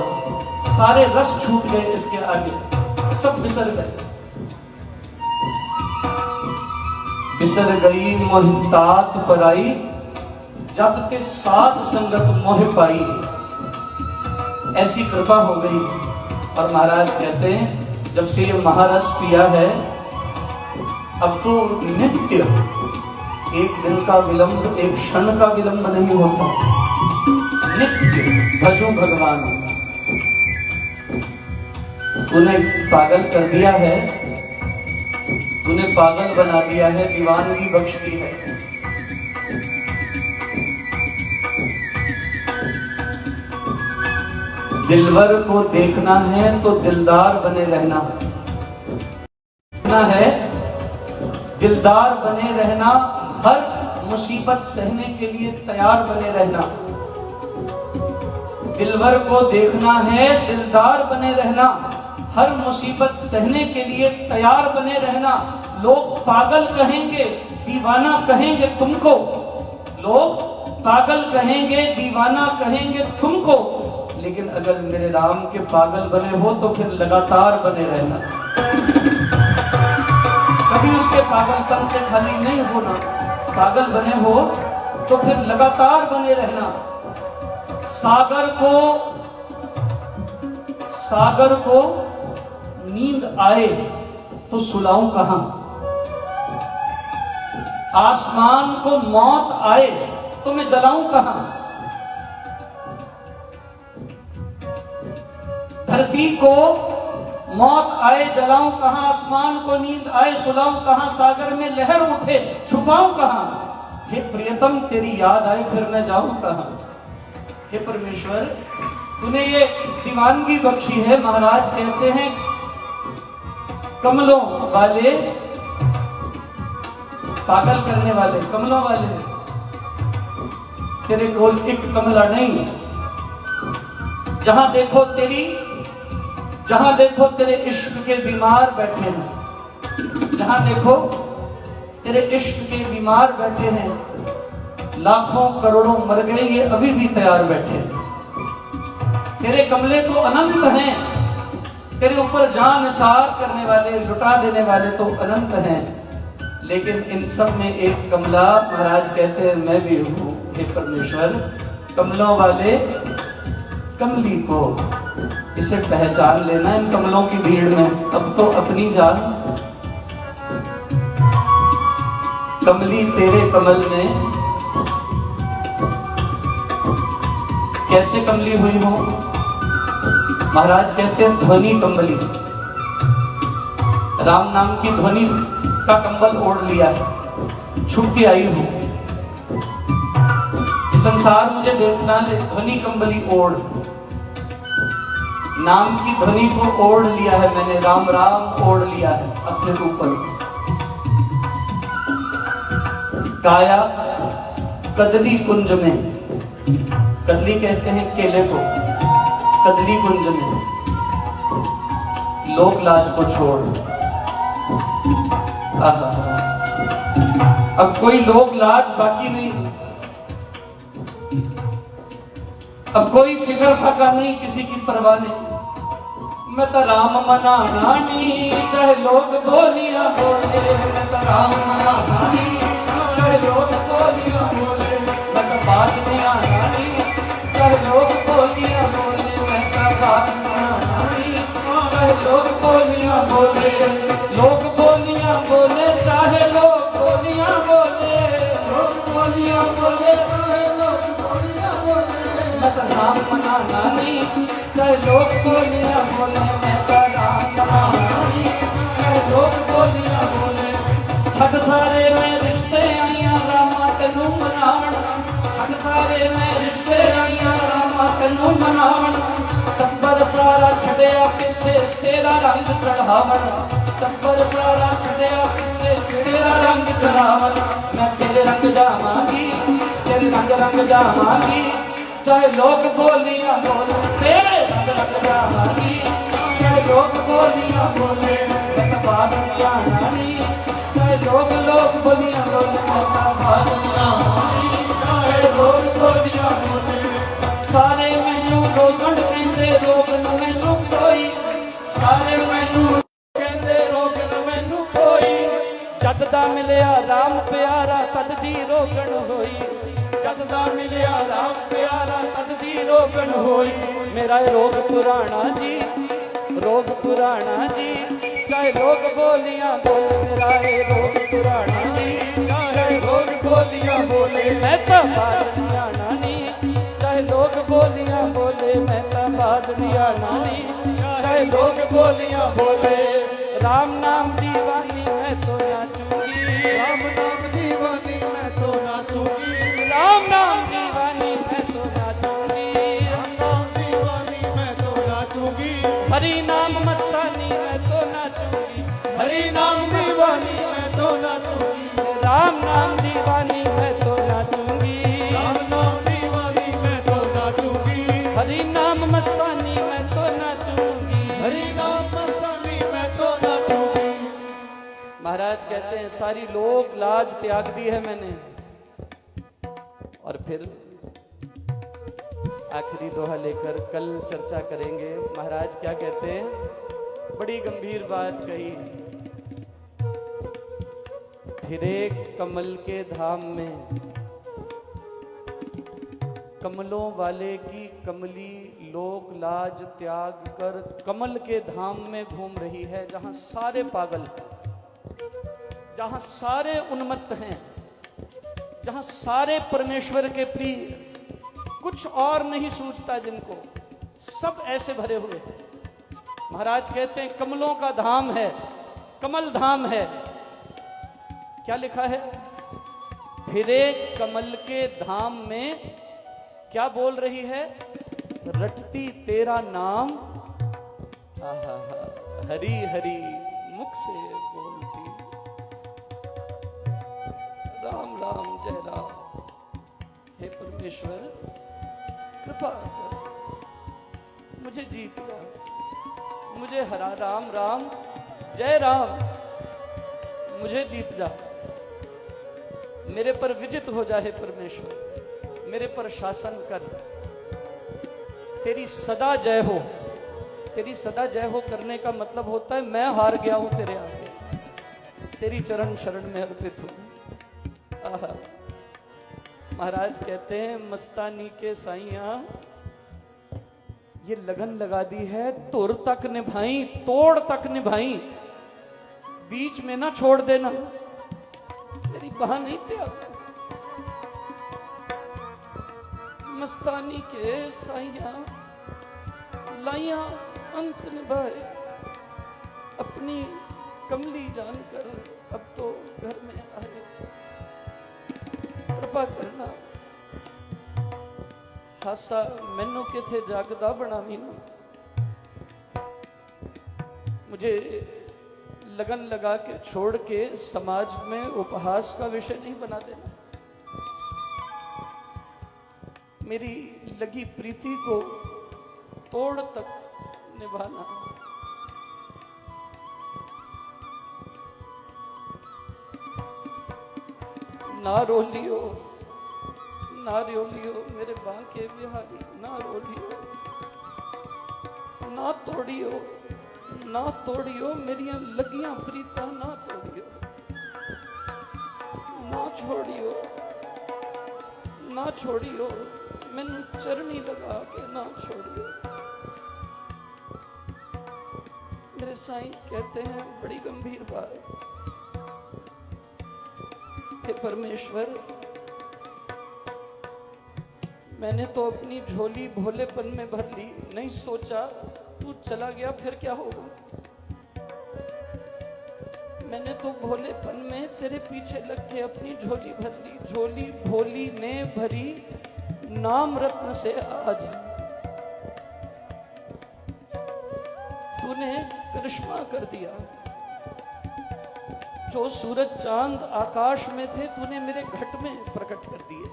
सारे रस छूट गए इसके आगे, सब बिसर गए। बिसर गई मोहितात पराई, जब ते साध संगत मोह पाई। ऐसी कृपा हो गई। और महाराज कहते हैं जब से ये महारस पिया है, अब तो नित्य एक दिन का विलंब, एक क्षण का विलंब नहीं होता, नित्य भजो भगवान। तूने पागल कर दिया है, तूने पागल बना दिया है, दीवानगी बख्श दी है। दिलवर को देखना है तो दिलदार बने रहना है, दिलदार बने रहना, हर मुसीबत सहने के लिए तैयार बने रहना। दिलवर को देखना है, दिलदार बने रहना, हर मुसीबत सहने के लिए तैयार बने रहना। लोग पागल कहेंगे, दीवाना कहेंगे तुमको, लोग पागल कहेंगे, दीवाना कहेंगे तुमको, लेकिन अगर मेरे राम के पागल बने हो तो फिर लगातार बने रहना, कभी उसके पागलपन से खाली नहीं होना। पागल बने हो तो फिर लगातार बने रहना। सागर को नींद आए तो सुलाऊं कहां, आसमान को मौत आए तो मैं जलाऊं कहां, धरती को मौत आए जलाऊं कहां, आसमान को नींद आए सुलाऊं कहां, सागर में लहर उठे छुपाऊं कहां, हे प्रियतम तेरी याद आए फिर मैं जाऊं कहां। हे परमेश्वर तूने ये दीवानगी बख्शी है। महाराज कहते हैं कमलों वाले, पागल करने वाले कमलों वाले, तेरे कोल एक कमला नहीं, जहां देखो तेरे इश्क के बीमार बैठे हैं, जहां देखो तेरे इश्क के बीमार बैठे हैं, लाखों करोड़ों मर गए ये अभी भी तैयार बैठे हैं। तेरे कमले तो अनंत हैं, तेरे ऊपर जान सार करने वाले लुटा देने वाले तो अनंत हैं, लेकिन इन सब में एक कमला, महाराज कहते हैं मैं भी हूं। हे परमेश्वर कमलों वाले कमली को इसे पहचान लेना इन कमलों की भीड़ में, तब तो अपनी जान कमली तेरे कमल में कैसे कमली हुई हो। महाराज कहते हैं ध्वनि कंबली, राम नाम की ध्वनि का कंबल ओढ़ लिया है, छुप के आई हूं, संसार मुझे देखना ले, ध्वनि कंबली ओढ़, नाम की ध्वनि को ओढ़ लिया है मैंने, राम राम ओढ़ लिया है अपने ऊपर। काया कदली कुंज में, कदली कहते हैं केले को, कदली कुंज में लोक लाज को छोड़। अब कोई लोक लाज बाकी नहीं, अब कोई फिक्र फाका नहीं, किसी की परवाह नहीं। मैं तो राम मना नानी चाहे लोग बोलियां बोले, मैं तो राम मना नानी चाहे लोग बोलियां बोले, मैं तो बात नहीं आनी चाहे लोग बोलियां बोले, मैं तो बात नहीं आनी चाहे लोग बोलियां बोले, लोग बोलियां बोले चाहे लोग बोलियां बोले, लोग बोलियां बोले राम मना नानी चाहे लोग बोलियां बोले, मैं तो राम मना नानी चाहे लोग बोलियां बोले। छठ सारे मैं रिश्ते आईया रामा तेनू मनावण, छठ सारे मैं रिश्ते आईया रामा तेनू मनावण, टब्बर सारा छड़िया पिछे तेरा रंग चढ़ावण, टब्बर सारा छड़िया पिछे तेरा रंग चढ़ावण। मैं तेरे रंग जावांगी, तेरे रंग जावांगी, चाहे लोग बोलियां बोले, तेरे रंग जावांगी, चाहे लोग बोलियां बोले, मैं तो बात नहीं आनी चाहे लोग बोलियां बोले, मैं तो बात नहीं आनी चाहे लोग बोलियां बोले। सारे मैनू रोकण कहंदे रोकण मैनू कोई, सारे मैनू कहंदे रोकण मैनू कोई, जद दा मिलिया राम प्यारा तद दी रोकण होई, जद दा मिलिया राम प्यारा तद दी रोकण होई। मेरा रोग पुराना जी, रोग पुराना जी, चाहे लोग बोलियां बोले, मेरा रोग पुराना जी, चाहे लोग बोलियां बोले, मैं तो बात नहीं आना नी, चाहे लोग बोलियां बोले, मैं तो बात नहीं आना नी, चाहे लोग बोलियां बोले। राम नाम दीवानी मैं तो नाचूंगी, राम नाम दीवानी मैं तो नाचूंगी, राम नाम दीवानी मैं तो नाचूंगी, राम नाम दीवानी मैं तो नाचूंगी, हरि नाम मस्तानी मैं तो नाचूंगी, हरि नाम दीवानी मैं तो नाचूंगी, राम नाम दीवानी मैं तो नाचूंगी, राम नाम दीवानी मैं तो नाचूंगी, हरि नाम मस्तानी मैं तो नाचूंगी, हरि नाम मस्तानी मैं तो नाचूंगी। महाराज कहते हैं सारी लोक लाज त्याग दी है मैंने। और फिर आखिरी दोहा लेकर कल चर्चा करेंगे। महाराज क्या कहते हैं, बड़ी गंभीर बात कही, फिरे कमल के धाम में कमलों वाले की कमली लोक लाज त्याग कर कमल के धाम में घूम रही है, जहां सारे पागल हैं, जहां सारे उन्मत्त हैं, जहां सारे परमेश्वर के प्रिय, कुछ और नहीं सूझता जिनको, सब ऐसे भरे हुए। महाराज कहते हैं कमलों का धाम है, कमल धाम है। क्या लिखा है? फिरे कमल के धाम में क्या बोल रही है? रटती तेरा नाम, आहा हरी हरी मुख से बोलती, राम राम जय राम। हे परमेश्वर कृपा कर, मुझे जीत जा, मुझे हरा, राम राम जय राम, मुझे जीत जा, मेरे पर विजित हो जाए परमेश्वर, मेरे पर शासन कर, तेरी सदा जय हो। तेरी सदा जय हो करने का मतलब होता है मैं हार गया हूं तेरे आगे, तेरी चरण शरण में अर्पित हूं। आहा, महाराज कहते हैं मस्तानी के साइया ये लगन लगा दी है, तुर तक निभाई, तोड़ तक निभाई, बीच में ना छोड़ देना, मेरी बाह नहीं त्याग। मस्तानी के साइया लाइया अंत निभाए, अपनी कमली जानकर अब तो घर में आए, कृपा करना हासा मैनू किथे जागदा बनावी ना, मुझे लगन लगा के छोड़ के समाज में उपहास का विषय नहीं बना देना, मेरी लगी प्रीति को तोड़ तक निभाना। ना रोलियो, ना रोलियो मेरे बांके बिहारी, ना रोलियो, ना तोड़ियो, ना तोड़ियो मेरिया लगियां प्रीता, ना तोड़ियो, ना छोड़ियो, ना छोड़ियो, मैनू चरनी लगा के ना छोड़ियो। मेरे साईं कहते हैं बड़ी गंभीर बात, हे परमेश्वर मैंने तो अपनी झोली भोलेपन में भर ली, नहीं सोचा तू चला गया फिर क्या होगा। मैंने तो भोलेपन में तेरे पीछे लग के अपनी झोली भर ली, झोली भोली ने भरी नाम रत्न से आज, तूने करिश्मा कर दिया। जो सूरज चांद आकाश में थे तूने मेरे घट में प्रकट कर दिए,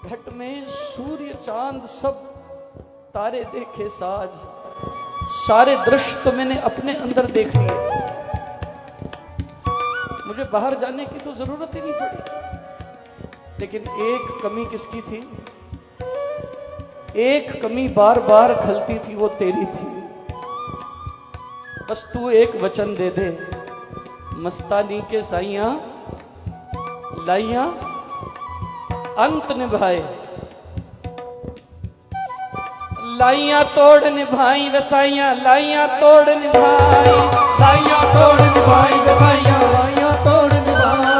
घट में सूर्य चांद सब तारे देखे साज, सारे दृश्य तो मैंने अपने अंदर देख लिए, मुझे बाहर जाने की तो जरूरत ही नहीं पड़ी। लेकिन एक कमी किसकी थी? एक कमी बार बार खलती थी, वो तेरी थी। बस तू एक वचन दे दे, मस्तानी के साइया लाइया अंत निभाए, लाइया तोड़ निभाई वसाइया, लाइया तोड़ निभाई, लाइया तोड़ निभाई वसाइया, लाइया तोड़ निभाई,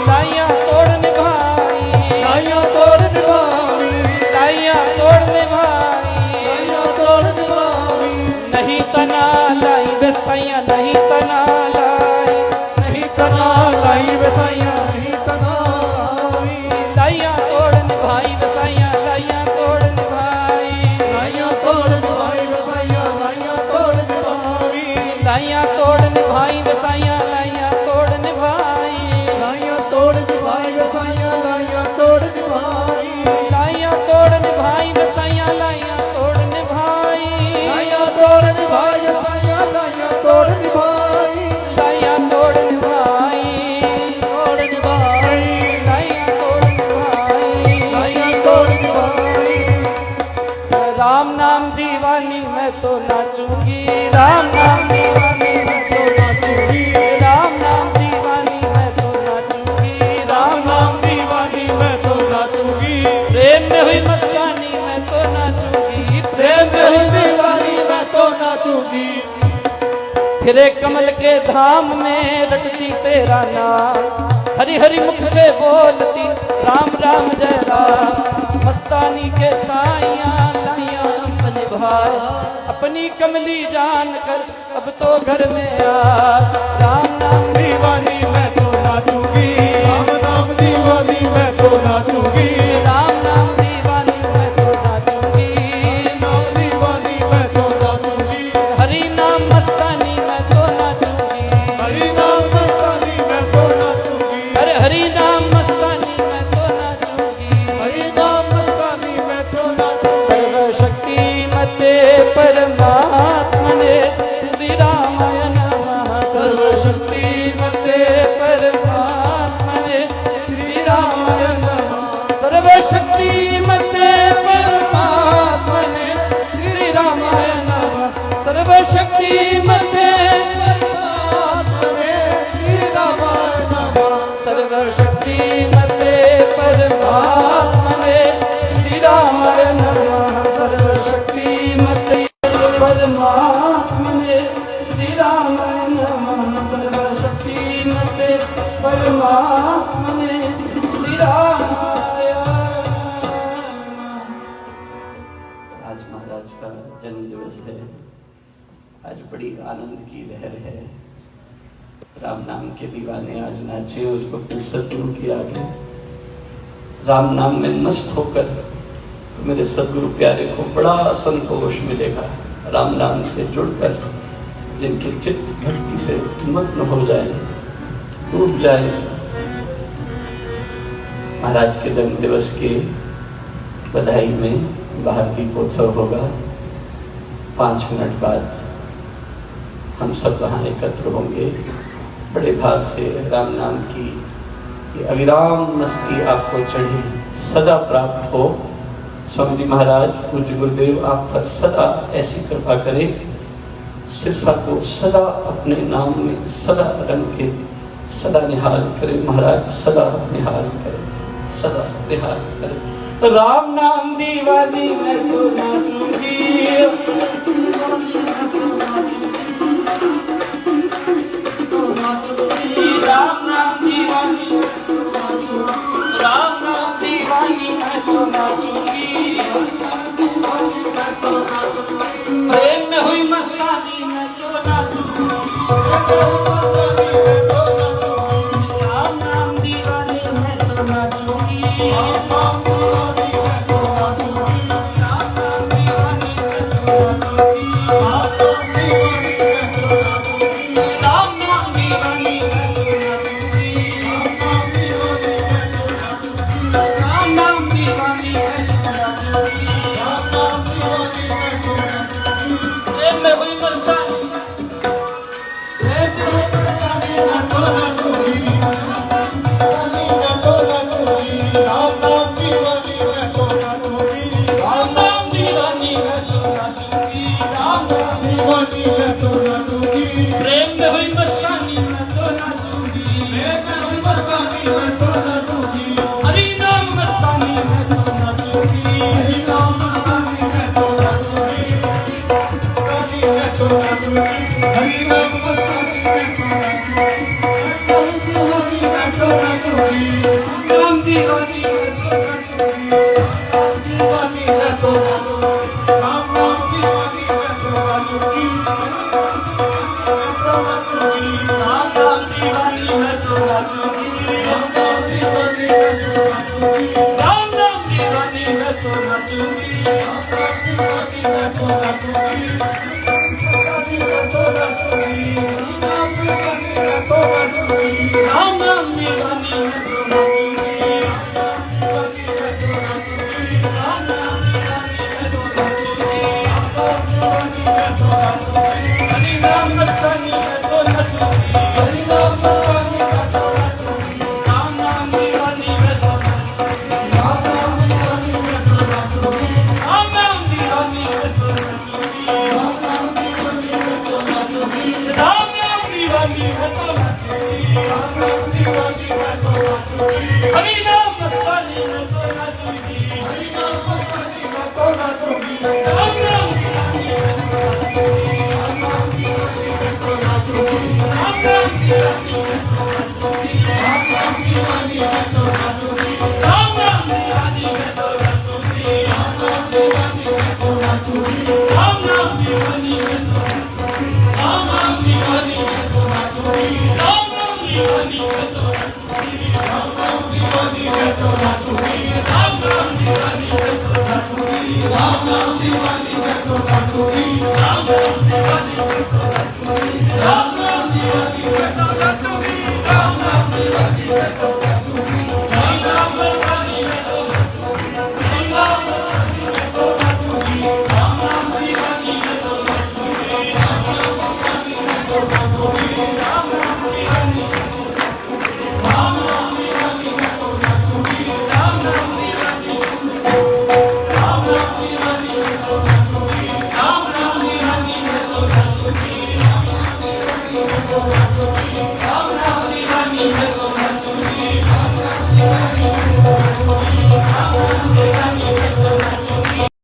लाइया तोड़ निभाई, लाइया तोड़ निभाई, लाइया तोड़ निभाई, लाइया तोड़ निभाई, नहीं तना लाई वसाइया, नहीं तना लाई, नहीं तना लाई वसाइया, नहीं तना लाई, लाइया तोड़ निभाई वसाइया, लाइया तोड़ निभाई, लाइया तोड़ निभाई वसाइया, लाइया तोड़ निभाई, लाइया तोड़ निभाई वसाइया, लाइया तोड़ निभाई, लाइया तोड़ निभाई वसाइया, लाइया तोड़ निभाई, लाइया तोड़ निभाई वसाइया, लाइया तोड़ निभाई, लाइया तोड़ निभाई वसाइया, लाइया तोड़ निभाई, लाइया तोड़ निभाई, तोड़ निभाई, लाइया तोड़ निभाई, लाइया तोड़ निभाई। राम नाम दीवानी मैं तो नाचूंगी, राम नाम दीवानी मैं तो नाचूंगी, राम नाम दीवानी मैं तो नाचूंगी, राम नाम दीवानी मैं तो नाचूंगी, खिले कमल के धाम में रटती तेरा नाम, हरि हरि मुख से बोलती राम राम जय राम। मस्तानी के साइयां लाइयां अपने भाई, अपनी कमली जान कर अब तो घर में आ। राम नाम दीवानी मैं तो नाचूंगी, राम नाम दीवानी मैं तो नाचूंगी, राम नाम दीवानी मैं तो नाचूंगी, नाम दीवानी मैं तो नाचूंगी, हरि नाम मस्तानी मैं तो नाचूंगी, हरि नाम मस्तानी मैं तो नाचूंगी, अरे हरि नाम मस्तानी मैं तो नाचूंगी, हरि नाम मस्तानी मैं तो नाचूंगी। सर्वशक्ति मते परमात्मने श्री रामाय नमः, सर्वशक्ति मते परमात्मने श्री रामाय नमः, सर्वशक्ति मते परमात्मने श्री रामाय नमः, सर्वशक्ति मते परमात्मने श्री रामाय नमः, सर्वशक्ति मते परमात्मने श्री रामाय नमः, सर्वशक्ति मते परमात्मने श्री रामाय नमः, सर्वशक्ति मते परमात्मने श्री रामाय नमः। आज महाराज का जन्म दिवस है, आज बड़ी आनंद की लहर है। राम नाम के दीवाने आज नाचे उस भक्त सदगुरु के आगे। राम नाम में मस्त होकर तो मेरे सदगुरु प्यारे को बड़ा संतोष मिलेगा। राम नाम से जुड़कर जिनके चित्त भक्ति से मग्न हो जाए, डूब जाए। महाराज के जन्म दिवस के बधाई में बाहर दीपोत्सव होगा। 5 मिनट बाद हम सब वहाँ एकत्र होंगे। बड़े भाग से राम नाम की ये अविराम मस्ती आपको चढ़ी सदा प्राप्त हो। स्वामी जी महाराज पूज्य गुरुदेव आप पर सदा ऐसी कृपा करें, सिरसा को सदा अपने नाम में सदा रंग के सदा निहाल करें। महाराज सदा निहाल करें, सदा निहाल करें। राम नाम दीवानी मैं तो नाचूंगी, राम नाम दीवानी, राम नाम दीवानी मैं तो नाचूंगी, प्रेम में हुई मस्तानी मैं तो नाचूंगी, राम नाम दीवानी मैं तो नाचूंगी, राम नाम दीवानी मैं तो नाचूंगी, राम नाम दीवानी मैं तो नाचूंगी, राम नाम दीवानी मैं तो नाचूंगी, राम नाम दीवानी मैं तो नाचूंगी, प्रेम में हुई मस्तानी, प्रेम में हुई मस्तानी मैं तो नाचूंगी, राम नाम दीवानी मैं तो नाचूंगी, राम नाम दीवानी मैं तो नाचूंगी, राम नाम दीवानी मैं तो नाचूंगी, प्रेम में हुई मस्तानी मैं तो नाचूंगी, प्रेम में हुई मस्तानी मैं तो नाचूंगी, हरि नाम मस्तानी मैं तो नाचूंगी, हरि नाम मस्तानी मैं तो नाचूंगी, मस्तानी मैं तो नाचूंगी, हरि नाम मस्तानी मैं तो नाचूंगी, राम दीवानी मैं तो नाचूंगी, राम दीवानी मैं तो नाचूंगी।